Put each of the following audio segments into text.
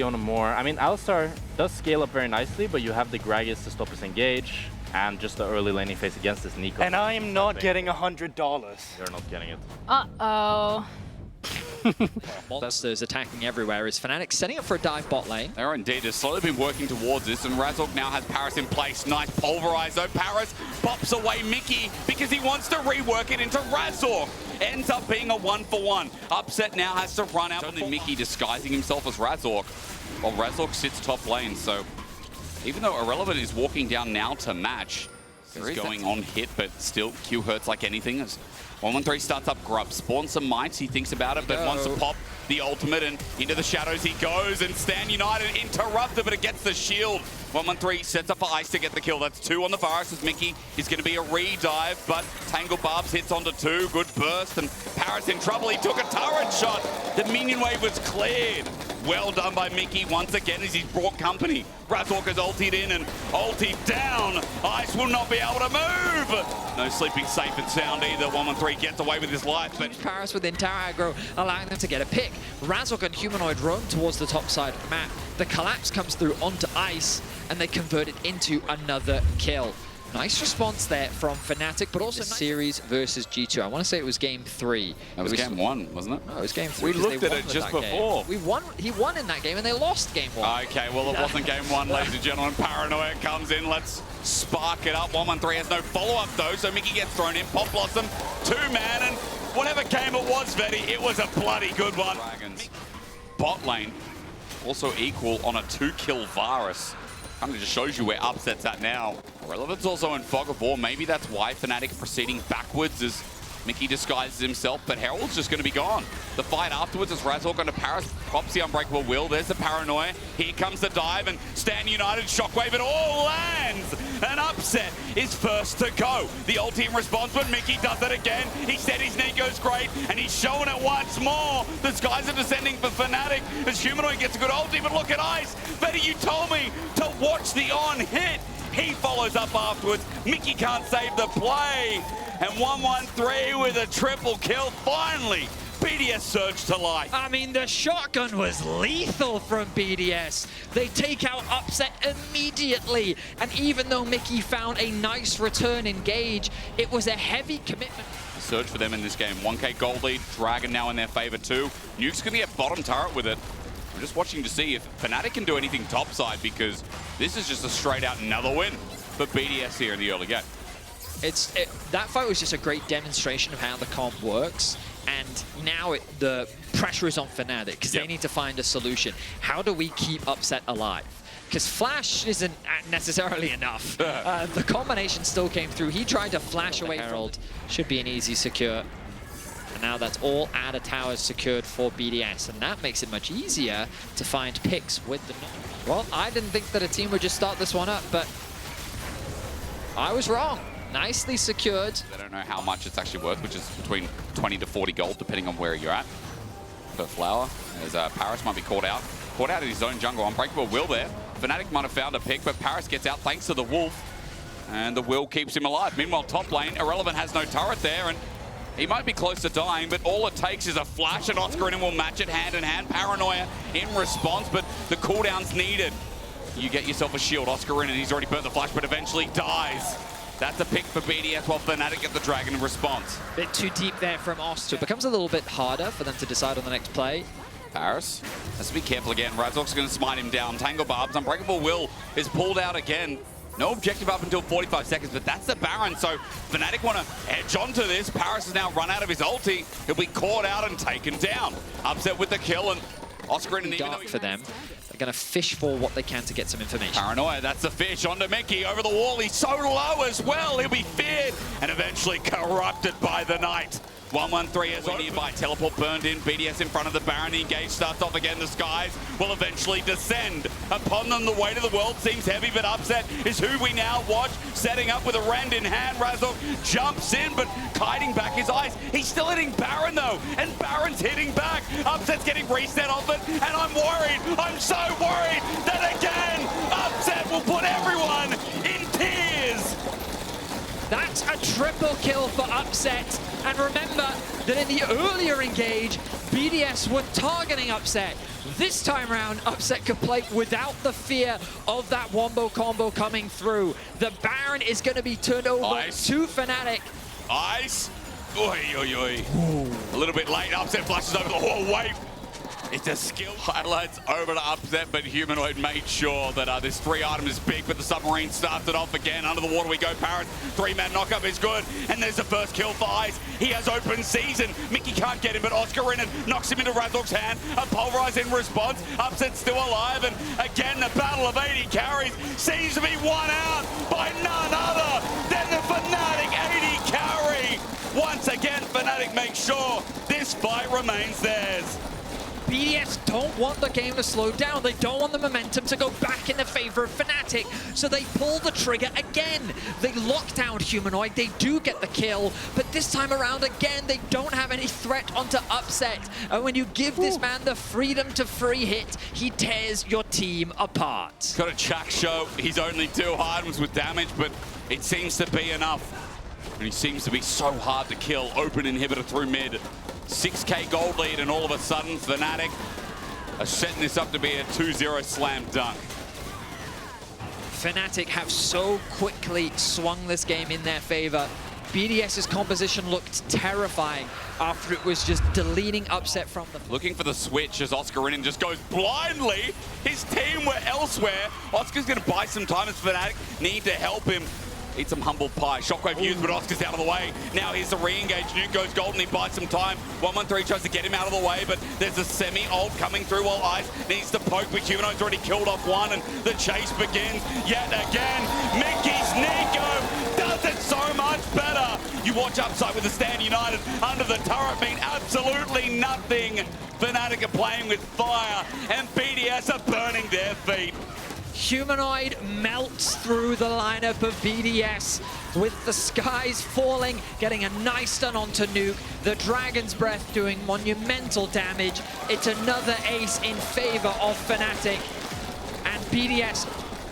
on him more. I mean, Alistar does scale up very nicely, but you have the Gragas to stop his engage, and just the early laning phase against this Nico. And I am not getting $100. You're not getting it. Uh-oh. Monsters attacking everywhere. Is Fnatic setting up for a dive bot lane? They're indeed just slowly been working towards this, and Razork now has Paris in place. Nice pulverize though. Paris pops away Mickey because he wants to rework it into Razork. Ends up being a 1-for-1. Upset now has to run out. Only Mickey disguising himself as Razork, while Razork sits top lane. So even though Irrelevant is walking down now to match, he's going on hit, but still Q hurts like anything. As 113 starts up Grub, spawns some mites, he thinks about it, but wants to pop the ultimate, and into the shadows he goes, and Stan United interrupted, but it gets the shield. 113 sets up for Ice to get the kill. That's 2 on the Varus as Mickey is going to be a re-dive, but Tangle Barbs hits onto 2. Good burst, and Paris in trouble. He took a turret shot. The minion wave was cleared. Well done by Mickey once again as he's brought company. Razork has ultied in and ultied down. Ice will not be able to move. No sleeping safe and sound either. 113 gets away with his life, but Paris with entire aggro, allowing them to get a pick. Razork and Humanoid roam towards the top side of the map. The collapse comes through onto Ice, and they convert it into another kill. Nice response there from Fnatic, but also series versus G2. I want to say it was game 3. That was game 1, wasn't it? No, it was game 3. We looked at it just before. We won. He won in that game, and they lost game 1. Okay, well, it wasn't game 1, ladies and gentlemen. Paranoia comes in. Let's spark it up. 113 has no follow-up, though, so Mickey gets thrown in. Pop Blossom, 2-man, and whatever game it was, Vetty, it was a bloody good one. Dragons. Bot lane, also equal on a 2-kill Varus. Kind of just shows you where Upset's at now. Relevant's also in Fog of War. Maybe that's why Fnatic proceeding backwards as Mickey disguises himself, but Herald's just going to be gone. The fight afterwards is Razork onto Paris, pops the Unbreakable Will. There's the Paranoia. Here comes the dive, and Stan United Shockwave. It all lands. And Upset is first to go. The ulti in response, but Mickey does it again. He said his Nico's great, and he's showing it once more. The skies are descending for Fnatic as Humanoid gets a good ulti, but look at Ice. Betty, you told me to watch the on-hit. He follows up afterwards. Mickey can't save the play. And 113 with a triple kill. Finally, BDS surged to life. I mean, the shotgun was lethal from BDS. They take out Upset immediately. And even though Mickey found a nice return engage, it was a heavy commitment. Surge for them in this game. 1k gold lead. Dragon now in their favor too. Nuke's going to get bottom turret with it. I'm just watching to see if Fnatic can do anything topside, because this is just a straight out another win for BDS here in the early game. That fight was just a great demonstration of how the comp works, and now the pressure is on Fnatic because they need to find a solution. How do we keep Upset alive? Because Flash isn't necessarily enough. The combination still came through. He tried to flash away. Herald should be an easy secure. And now that's all Adder towers secured for BDS, and that makes it much easier to find picks with the... Well, I didn't think that a team would just start this one up, but I was wrong. Nicely secured. They don't know how much it's actually worth, which is between 20 to 40 gold, depending on where you're at. Per flower, as Paris might be caught out. Caught out in his own jungle. Unbreakable Will there. Fnatic might have found a pick, but Paris gets out thanks to the Wolf. And the Will keeps him alive. Meanwhile, top lane, Irrelevant has no turret there, and he might be close to dying, but all it takes is a flash, and Oscarina will match it hand in hand. Paranoia in response, but the cooldown's needed. You get yourself a shield. Oscarina, he's already burnt the flash, but eventually dies. That's a pick for BDS, while Fnatic get the Dragon in response. Bit too deep there from Oscar. It becomes a little bit harder for them to decide on the next play. Paris has to be careful again. Razork's going to smite him down. Tangle Barbs. Unbreakable Will is pulled out again. No objective up until 45 seconds, but that's the Baron, so Fnatic want to edge onto this. Paris has now run out of his ulti. He'll be caught out and taken down. Upset with the kill, and Oscar in dark for them. They're going to fish for what they can to get some information. Paranoia, that's the fish onto Mickey over the wall. He's so low as well. He'll be feared and eventually corrupted by the night. 113 is nearby. Teleport burned in. BDS in front of the Baron. The engage starts off again. The skies will eventually descend upon them. The weight of the world seems heavy, but Upset is who we now watch. Setting up with a rend in hand. Razork jumps in, but kiting back his eyes. He's still hitting Baron, though, and Baron's hitting back. Upset's getting reset off it, and I'm worried. I'm so worried that again, Upset will put everyone in tears. That's a triple kill for Upset. And remember that in the earlier engage, BDS were targeting Upset. This time around, Upset could play without the fear of that wombo combo coming through. The Baron is going to be turned over to Fnatic. Ice. Oi, oi, oi. A little bit late. Upset flashes over the whole wave. It's a skill highlights over to Upset, but Humanoid made sure that this 3 item is big, but the submarine starts it off again. Under the water we go, Paris. 3-man knockup is good, and there's the first kill for Ice. He has open season. Mickey can't get him, but Oscar Rinnan knocks him into Razork's hand. A pulverize in response. Upset's still alive, and again the battle of 80 carries seems to be won out by none other than the Fnatic 80 carry. Once again, Fnatic makes sure this fight remains theirs. BDS don't want the game to slow down. They don't want the momentum to go back in the favor of Fnatic. So they pull the trigger again. They lock down Humanoid. They do get the kill. But this time around, again, they don't have any threat onto Upset. And when you give this man the freedom to free hit, he tears your team apart. Got a Chuck show. He's only 2 items with damage, but it seems to be enough. And he seems to be so hard to kill. Open inhibitor through mid. 6k gold lead, and all of a sudden Fnatic are setting this up to be a 2-0 slam dunk. Fnatic have so quickly swung this game in their favor. BDS's composition looked terrifying after it was just deleting Upset from the... Looking for the switch as Oscar Rinnan just goes blindly. His team were elsewhere. Oscar's going to buy some time as Fnatic need to help him. Eat some humble pie. Shockwave used, but Oscar's out of the way. Now here's the re-engage. Nuke goes gold and he buys some time. 113 tries to get him out of the way, but there's a semi-ult coming through while Ice needs to poke, but Humanoid's already killed off one, and the chase begins yet again. Mickey's Nico does it so much better. You watch Upside with the Stand United under the turret mean absolutely nothing. Fnatic are playing with fire, and BDS are burning their feet. Humanoid melts through the lineup of BDS with the skies falling, getting a nice stun onto Nuke. The Dragon's Breath doing monumental damage. It's another ace in favor of Fnatic. And BDS,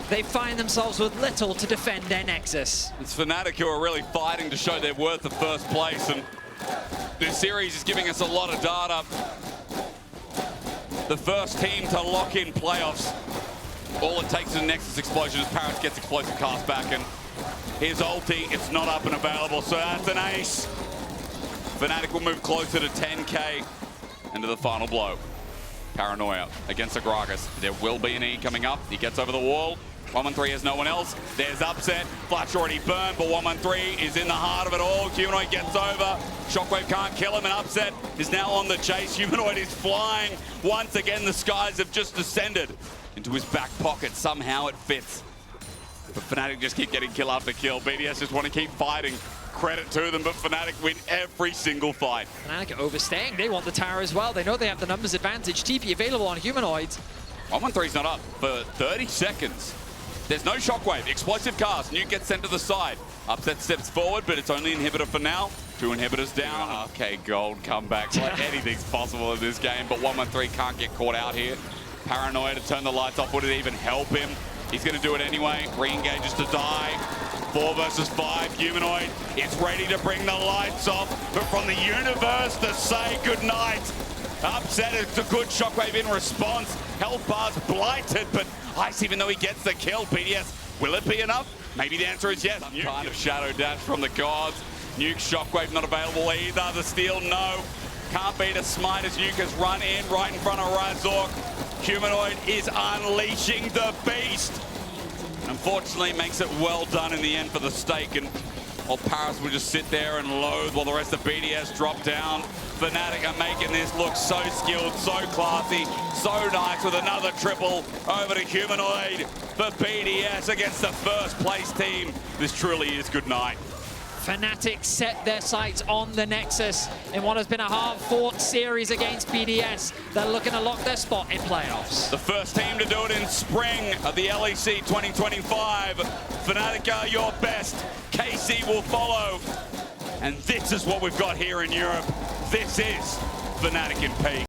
they find themselves with little to defend their Nexus. It's Fnatic who are really fighting to show their worth of first place, and this series is giving us a lot of data. The first team to lock in playoffs. All it takes is a Nexus explosion as Paris gets explosive cast back, and his ulti, it's not up and available, so that's an ace. Fnatic will move closer to 10k into the final blow. Paranoia against Agragas. There will be an E coming up. He gets over the wall. 113 has no one else. There's Upset. Flash already burned, but 113 is in the heart of it all. Humanoid gets over. Shockwave can't kill him, and Upset is now on the chase. Humanoid is flying. Once again, the skies have just descended into his back pocket. Somehow it fits. But Fnatic just keep getting kill after kill. BDS just want to keep fighting. Credit to them, but Fnatic win every single fight. Fnatic overstaying. They want the tower as well. They know they have the numbers advantage. TP available on Humanoids. 113's not up for 30 seconds. There's no Shockwave. Explosive cast. Nuke gets sent to the side. Upset steps forward, but it's only inhibitor for now. 2 inhibitors down. Okay, gold comeback. Like anything's possible in this game, but 113 can't get caught out here. Paranoia to turn the lights off. Would it even help him? He's going to do it anyway. Re-engages to die. 4 versus 5. Humanoid is ready to bring the lights off, but from the universe to say goodnight. Upset is a good Shockwave in response. Health bar's blighted, but Ice, even though he gets the kill, BDS, will it be enough? Maybe the answer is yes. Some kind of shadow dash from the gods. Nuke Shockwave not available either. The steal, no. Can't beat a smite as Nuke has run in right in front of Razork. Humanoid is unleashing the beast. Unfortunately, makes it well done in the end for the stake, and while Paris will just sit there and loathe while the rest of BDS drop down. Fnatic are making this look so skilled, so classy, so nice with another triple over to Humanoid for BDS against the first place team. This truly is good night. Fnatic set their sights on the Nexus in what has been a hard-fought series against BDS. They're looking to lock their spot in playoffs. The first team to do it in spring of the LEC 2025. Fnatic are your best. KC will follow. And this is what we've got here in Europe. This is Fnatic in peak.